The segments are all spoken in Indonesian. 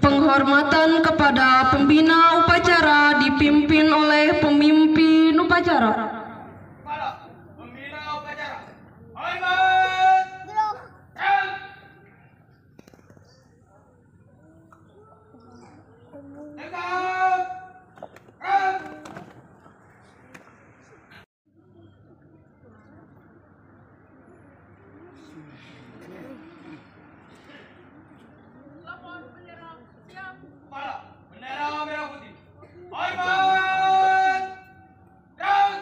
Penghormatan kepada pembina upacara dipimpin oleh pemimpin upacara. Kepala pembina upacara. Hormat. Tegak. Kepala bendera merah putih. Hormat. Dan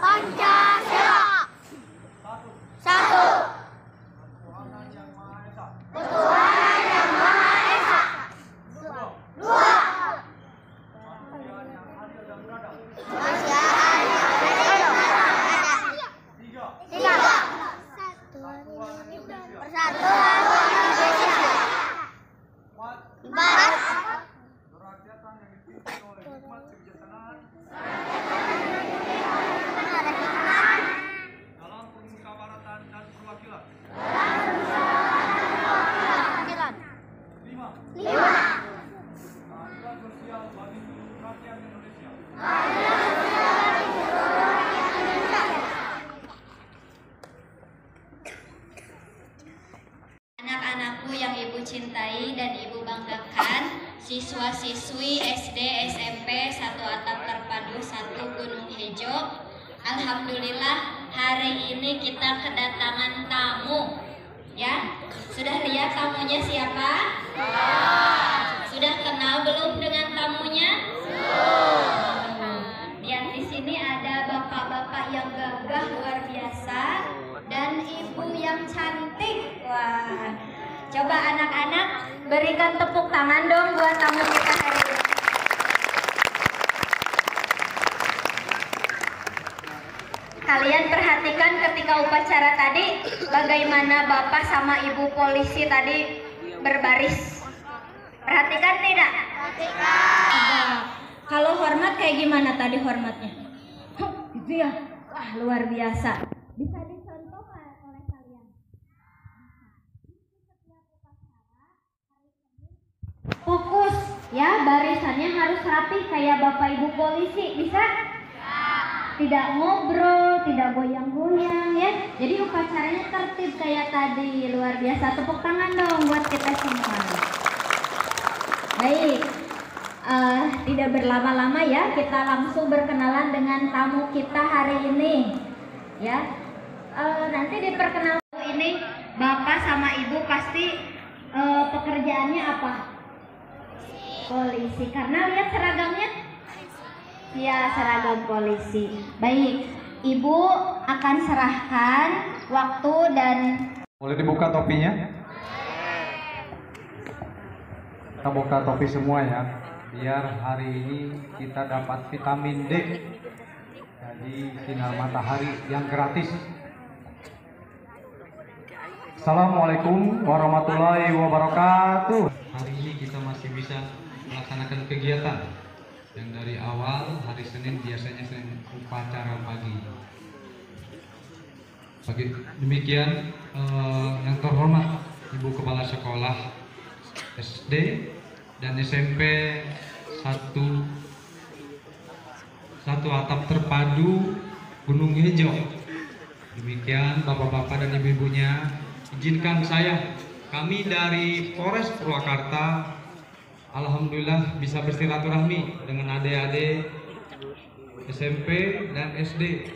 Pancasila. Satu. Ketuhanan yang Maha Esa. Dua. Kemanusiaan yang adil dan beradab. Tiga. Persatuan Indonesia. Empat. kerakyatan yang dipimpin oleh hikmat kebijaksanaan dalam permusyawaratan dan perwakilan. Lima. Keadilan sosial bagi seluruh rakyat Indonesia. Anak-anakku yang Ibu cintai dan Ibu banggakan, siswa-siswi SD SMP 1 Atap Terpadu 1 Gunung Hejo. Alhamdulillah hari ini kita kedatangan tamu. Ya, sudah lihat tamunya siapa? Sudah kenal belum dengan tamunya? Lihat di sini ada bapak-bapak yang gagah luar biasa dan ibu yang cantik. Wah, coba anak-anak berikan tepuk tangan dong buat tamu kita hari ini. Kalian perhatikan ketika upacara tadi bagaimana bapak sama ibu polisi tadi berbaris. Perhatikan tidak? Perhatikan. Kalau hormat kayak gimana tadi hormatnya? Gitu ya? Wah, luar biasa. Bisa dicontoh oleh kalian. Fokus ya, barisannya harus rapi kayak bapak ibu polisi. Bisa? Tidak ngobrol, tidak goyang-goyang ya. Jadi upacaranya tertib kayak tadi. Luar biasa. Tepuk tangan dong buat kita semua. Baik. Tidak berlama-lama ya, kita langsung berkenalan dengan tamu kita hari ini. Ya. Nanti diperkenalkan ini bapak sama ibu pasti pekerjaannya apa? Polisi. Karena lihat seragamnya. Ya, seragam polisi. Baik, Ibu akan serahkan waktu dan Boleh dibuka topinya? Kita buka topi semua ya, biar hari ini kita dapat vitamin D dari sinar matahari yang gratis. Assalamualaikum warahmatullahi wabarakatuh. Hari ini kita masih bisa melaksanakan kegiatan yang dari awal hari Senin, biasanya Senin upacara pagi. Demikian yang terhormat Ibu Kepala Sekolah SD dan SMP satu atap terpadu Gunung Hijau. Demikian bapak-bapak dan ibu-ibunya, izinkan kami dari Polres Purwakarta alhamdulillah bisa bersilaturahmi dengan adik-adik SMP dan SD.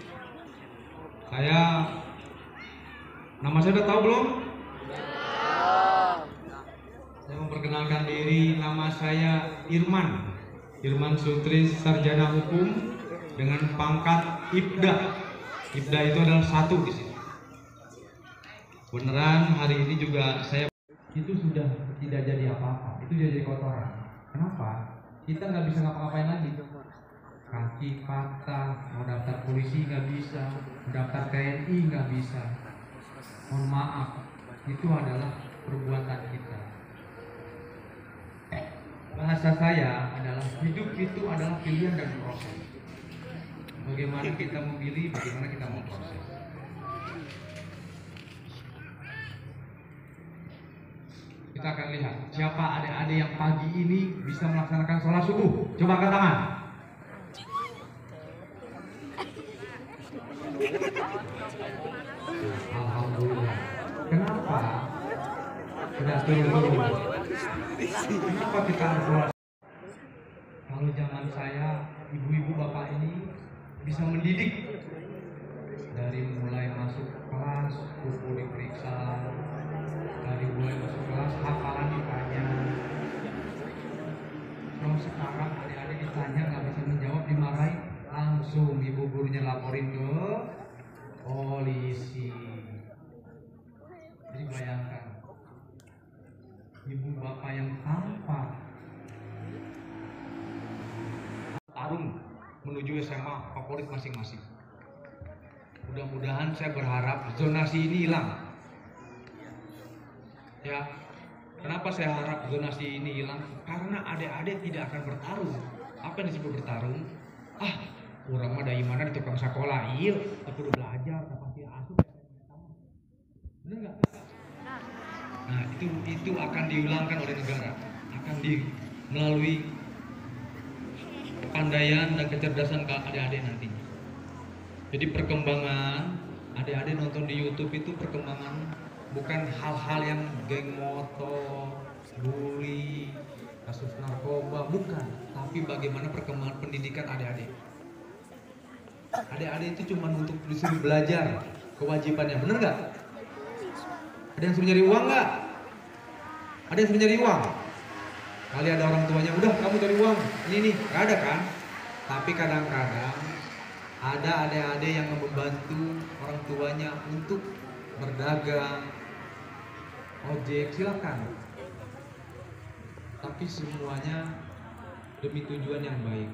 Nama saya udah tahu belum? Saya memperkenalkan diri, nama saya Irman Sutris, sarjana hukum dengan pangkat IPDA. IPDA itu adalah 1 di sini. Beneran hari ini juga saya itu sudah tidak jadi apa-apa, itu jadi kotoran. Kenapa? Kita nggak bisa ngapa-ngapain lagi. Kaki patah, mau daftar polisi nggak bisa, daftar TNI nggak bisa. Mohon maaf, itu adalah perbuatan kita. Bahasa saya adalah hidup itu adalah pilihan dan proses. Bagaimana kita memilih, bagaimana kita mau proses. Kita akan lihat siapa adik-adik yang pagi ini bisa melaksanakan sholat subuh. Coba angkat tangan. Alhamdulillah. Kenapa? Sudah turun. Kenapa kita harus sholat? Kalau zaman saya, ibu-ibu bapak ini bisa mendidik dari mulai masuk kelas, buku diperiksa, dari mulai masuk kelas hafalan ditanya. Kalau sekarang adik-adik ditanya nggak bisa menjawab, dimarahin, langsung ibu gurunya laporin ke polisi. Jadi bayangkan ibu bapak yang tampak tarung menuju SMA favorit masing-masing. Mudah-mudahan saya berharap zonasi ini hilang. Ya, kenapa saya harap zonasi ini hilang? Karena adik-adik tidak akan bertarung. Apa yang disebut bertarung? Orang mah dari mana di tukang sekolah, iya, tapi udah belajar, pasti asuh. Bener nggak? Nah, itu akan dihilangkan oleh negara, akan melalui kepandaian dan kecerdasan adik-adik nantinya. Jadi perkembangan adik-adik nonton di YouTube itu perkembangan bukan hal-hal yang geng motor, bully, kasus narkoba, bukan. Tapi bagaimana perkembangan pendidikan adik-adik. Adik-adik itu cuma untuk disuruh belajar, kewajibannya, bener nggak? Ada yang suruh nyari uang nggak? Ada yang suruh nyari uang? Kali ada orang tuanya, udah kamu cari uang, ini nih, nggak ada kan? Tapi kadang-kadang ada adik-adik yang membantu orang tuanya untuk berdagang, ojek, silakan. Tapi semuanya demi tujuan yang baik.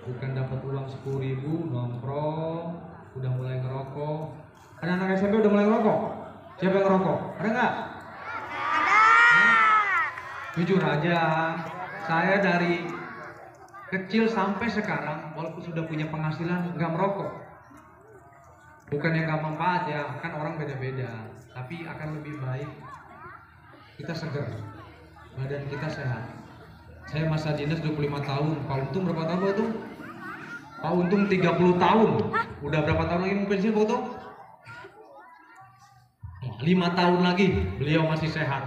Bukan dapat uang 10.000 nongkrong, udah mulai ngerokok. Ada anak SMP udah mulai ngerokok? Siapa yang ngerokok? Ada nggak? Ada. Jujur aja, saya dari kecil sampai sekarang, walaupun sudah punya penghasilan, nggak merokok. Bukan yang nggak manfaat ya, kan orang beda-beda. Tapi akan lebih baik kita seger, badan kita sehat. Saya masa dinas 25 tahun, Pak Untung berapa tahun Pak Untung? Pak Untung 30 tahun. Udah berapa tahun lagi mau pensiun Pak Untung? 5 tahun lagi beliau masih sehat.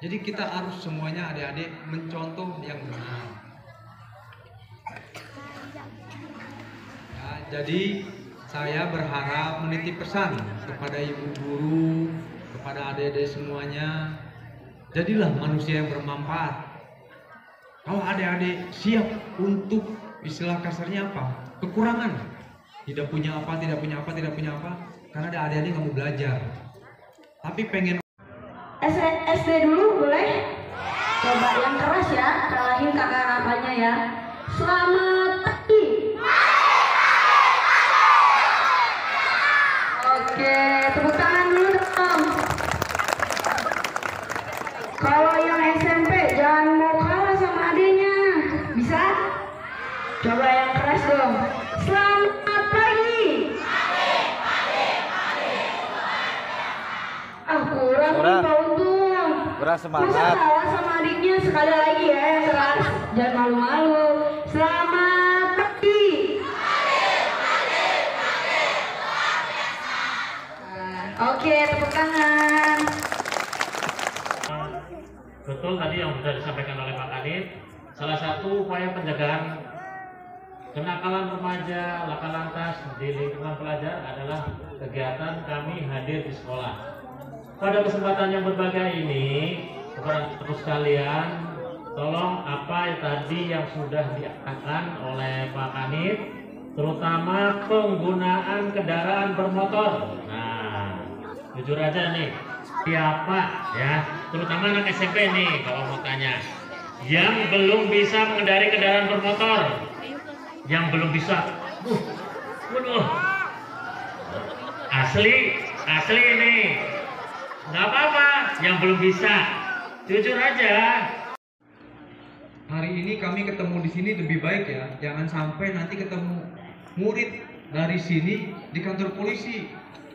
Jadi kita harus semuanya adik-adik mencontoh yang benar. Ya, jadi saya berharap menitip pesan kepada ibu guru, kepada adik-adik semuanya, jadilah manusia yang bermanfaat. Kalau adik-adik siap untuk, istilah kasarnya apa? Kekurangan. Tidak punya apa, karena ada adik-adik nggak mau belajar. tapi pengen SD dulu boleh? Coba yang keras ya, kalahin kakak-kakaknya ya. Selamat pagi. Oke, tepuk tangan dulu dong. Kalau yang SMP jangan mau kalah sama adenya. Bisa? Coba yang keras dong. Selamat pagi. Kurang nih Pak Untung. Kurang Masa semangat. kalah sama adiknya, sekali lagi ya yang keras. Jangan malu-malu. Selamat pagi. Oke, tepuk tangan. Betul tadi yang sudah disampaikan oleh Pak Kanit, salah satu upaya pencegahan kenakalan remaja laka lantas di lingkungan pelajar adalah kegiatan kami hadir di sekolah. Pada kesempatan yang berbahagia ini, kepada teman sekalian, tolong apa yang tadi yang sudah diarahkan oleh Pak Kanit, terutama penggunaan kendaraan bermotor. Nah, jujur aja nih, siapa ya, terutama anak SMP nih kalau mau tanya, yang belum bisa mengendari kendaraan bermotor, yang belum bisa, waduh, asli ini, nggak apa-apa, yang belum bisa, jujur aja. hari ini kami ketemu di sini lebih baik ya. Jangan sampai nanti ketemu murid dari sini di kantor polisi.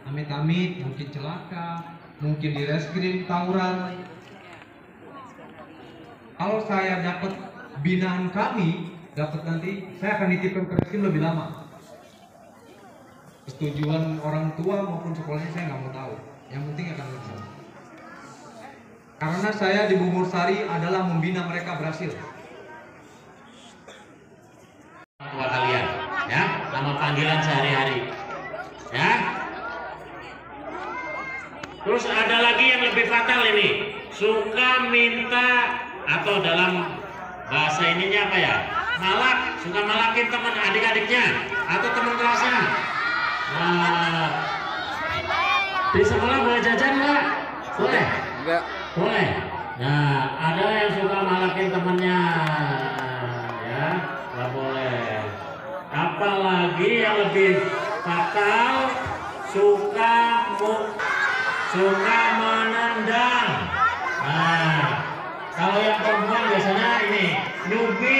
Amit-amit mungkin celaka, mungkin di reskrim tawuran. Kalau saya dapat binaan kami, dapat nanti saya akan dititipkan ke reskrim lebih lama. Persetujuan orang tua maupun sekolahnya saya nggak mau tahu. Yang penting akan bersama. Karena saya di Bumur Sari adalah membina mereka berhasil. Tua kalian, ya, nama panggilan sehari-hari, ya. Terus ada lagi yang lebih fatal ini, suka minta atau dalam bahasa ininya apa ya, malak, suka malakin teman adik-adiknya atau teman kelasnya. Nah, di sekolah boleh jajan nggak? Boleh? Enggak. Boleh. Nah, ada yang suka malakin temannya, ya, nggak boleh. Apalagi yang lebih fatal, suka menendang. Nah, kalau yang perempuan biasanya ini nyubit